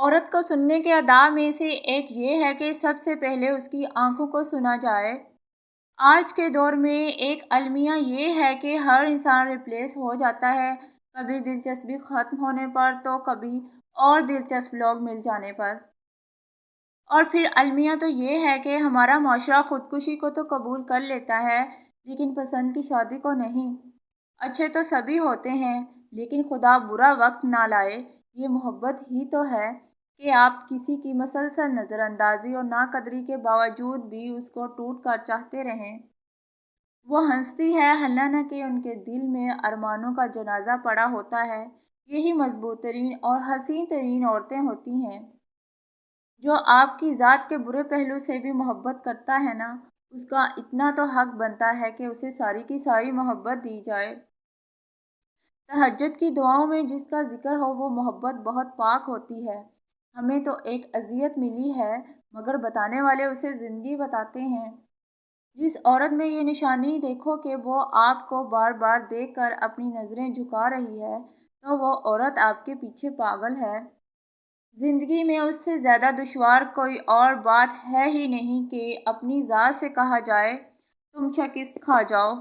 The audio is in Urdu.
عورت کو سننے کے آداب میں سے ایک یہ ہے کہ سب سے پہلے اس کی آنکھوں کو سنا جائے۔ آج کے دور میں ایک المیہ یہ ہے کہ ہر انسان ریپلیس ہو جاتا ہے، کبھی دلچسپی ختم ہونے پر تو کبھی اور دلچسپ لوگ مل جانے پر۔ اور پھر المیہ تو یہ ہے کہ ہمارا معاشرہ خودکشی کو تو قبول کر لیتا ہے لیکن پسند کی شادی کو نہیں۔ اچھے تو سبھی ہوتے ہیں لیکن خدا برا وقت نہ لائے، یہ محبت ہی تو ہے کہ آپ کسی کی مسلسل نظر اندازی اور ناقدری کے باوجود بھی اس کو ٹوٹ کر چاہتے رہیں۔ وہ ہنستی ہے حالانہ کہ ان کے دل میں ارمانوں کا جنازہ پڑا ہوتا ہے۔ یہی مضبوط ترین اور حسین ترین عورتیں ہوتی ہیں۔ جو آپ کی ذات کے برے پہلو سے بھی محبت کرتا ہے نا، اس کا اتنا تو حق بنتا ہے کہ اسے ساری کی ساری محبت دی جائے۔ تہجد کی دعاؤں میں جس کا ذکر ہو وہ محبت بہت پاک ہوتی ہے۔ ہمیں تو ایک اذیت ملی ہے مگر بتانے والے اسے زندگی بتاتے ہیں۔ جس عورت میں یہ نشانی دیکھو کہ وہ آپ کو بار بار دیکھ کر اپنی نظریں جھکا رہی ہے تو وہ عورت آپ کے پیچھے پاگل ہے۔ زندگی میں اس سے زیادہ دشوار کوئی اور بات ہے ہی نہیں کہ اپنی ذات سے کہا جائے تم شکست کھا جاؤ۔